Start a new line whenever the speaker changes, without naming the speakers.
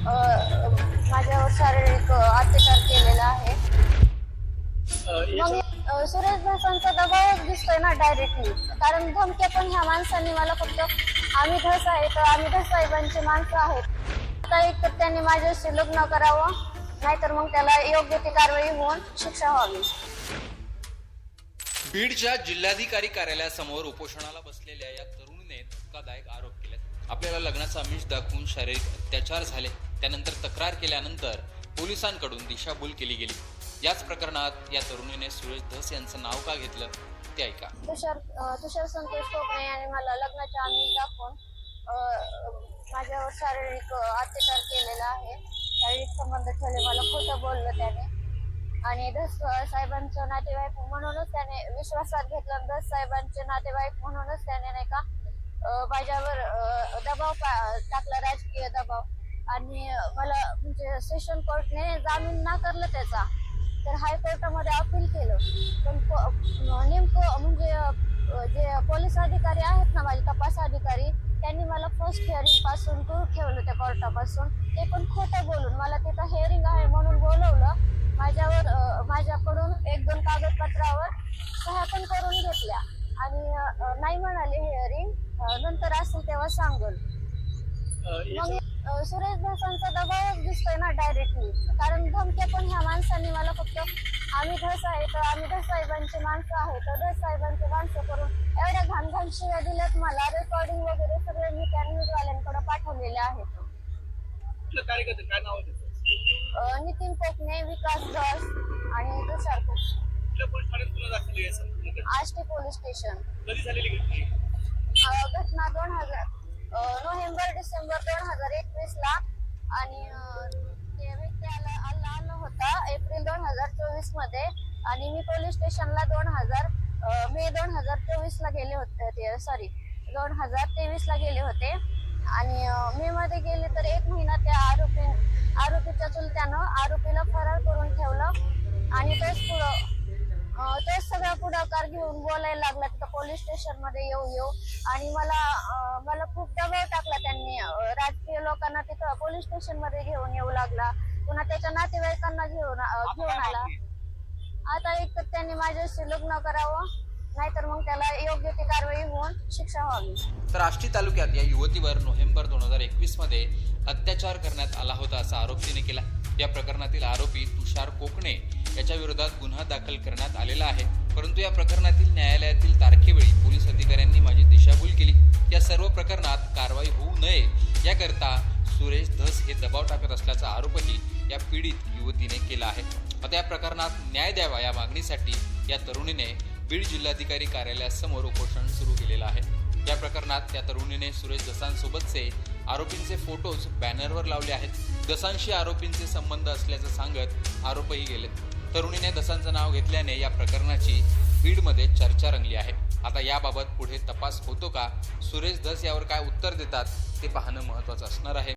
माझ्यावर शारीरिक अत्याचार केलेला आहे. मग सुरेश धसांचा दबावच दिसतोय ना डायरेक्टली, कारण धमक्या पण ह्या माणसांनी मला फक्त आम्ही धस आहे तर आम्ही धस साहेबांची माणसं आहेत. आता एक तर त्यांनी माझ्याशी लग्न करावं, नाहीतर मग त्याला योग्य ती कारवाई होऊन शिक्षा व्हावी.
बीडच्या जिल्हाधिकारी कार्यालयासमोर उपोषणाला बसलेल्या या तरुणीने धक्कादायक आरोप केले. आपल्याला लग्नाचा आमिष दाखवून शारीरिक अत्याचार झाले, त्यानंतर तक्रार केल्यानंतर पोलिसांकडून दिशाभूल केली गेली. याच प्रकरणात या तरुणीने सुरेश धस यांचं नाव का घेतलं ते ऐका.
तुषार संतोष टोपणे यांनी मला लग्नाचा आमिष दाखवून माझ्यावर शारीरिक अत्याचार केलेला आहे. शारीरिक संबंध ठेवले, मला खोटं बोललं त्याने. आणि धस साहेबांचं नातेवाईक म्हणूनच त्याने विश्वासात घेतलं. धस साहेबांचे नातेवाईक म्हणूनच त्याने नाही का माझ्यावर दबाव टाकला, राजकीय दबाव. आणि मला म्हणजे सेशन कोर्टने जामीन नाकारलं त्याचा, तर हायकोर्टामध्ये अपील केलं. पण नेमकं म्हणजे जे पोलीस अधिकारी आहेत ना, माझे तपास अधिकारी, त्यांनी मला फर्स्ट हिअरिंग पासून दूर ठेवलं त्या कोर्टापासून. ते पण खोटं बोलून मला तिथं हिअरिंग आहे म्हणून बोलवलं. माझ्याकडून 1-2 कागदपत्रावर सह्या पण करून घेतल्या आणि नाही म्हणाले हिअरिंग, नंतर असेल तेव्हा सांगल. मग सुरेश धसांचा दबावच दिसतोय ना डायरेक्टली, कारण धमक्या पण ह्या माणसांनी मला फक्त आम्ही धस आहे तर आम्ही धस साहेबांची माणसं आहे तर धस साहेबांची माणसं करून एवढ्या घाण शिव्या दिल्यात मला. रेकॉर्डिंग वगैरे सगळे मी त्या न्यूजवाल्यांकडे पाठवलेले आहेत. नितीन कोकणे, विकास धस आणि तुषार कोकणे. Ashti police station. घटना नोव्हेंबर-डिसेंबर 2021 ला, आणि ते व्यक्ती आला होता एप्रिल 2024 मध्ये. आणि मी पोलीस स्टेशनला मे 2024 ला गेले होते, 2023 ला गेले होते. आणि मे मध्ये गेले तर 1 महिना त्या आरोपीच्या चुलत्यानं आरोपीला फरार करून ठेवलं. आणि तोच सगळा पुढाकार घेऊन बोलायला लागला तिथं पोलीस स्टेशन मध्ये येऊ. आणि मला खूप दबाव टाकला त्यांनी. राजकीय लोकांना तिथं पोलीस स्टेशन मध्ये घेऊन येऊ लागला, पुन्हा त्याच्या नातेवाईकांना घेऊन आला. आता एक तर त्यांनी माझ्याशी लग्न करावं, नाहीतर मग त्याला योग्य ती कारवाई होऊन शिक्षा व्हावी.
तर आष्टी तालुक्यात या युवतीवर नोव्हेंबर 2021 मध्ये अत्याचार करण्यात आला होता असा आरोप तिने केला. या प्रकरणातील आरोपी तुषार कोकणे याच्या विरोधात गुन्हा दाखल करण्यात आलेला आहे. परंतु या प्रकरणातील न्यायालयातील तारखेवेळी पोलीस अधिकाऱ्यांनी माझी दिशाभूल केली. या सर्व प्रकरणात कारवाई होऊ नये याकरता सुरेश धस हे दबाव टाकत असल्याचा आरोपही या पीडित युवतीने केला आहे. आता या प्रकरणात न्याय द्यावा या मागणीसाठी या तरुणीने बीड जिल्हाधिकारी कार्यालयासमोर उपोषण सुरू केलेलं आहे. या प्रकरणात त्या तरुणीने सुरेश धसांसोबतचे आरोपींचे फोटोज बॅनरवर लावले आहेत. धसांशी आरोपींचे संबंध असल्याचं सांगत आरोपही केले. तरुणीने धसांचं नाव घेतल्याने या प्रकरणाची बीडमध्ये चर्चा रंगली आहे. आता याबाबत पुढे तपास होतो का, सुरेश धस यावर काय उत्तर देतात ते पाहणं महत्त्वाचं असणार आहे.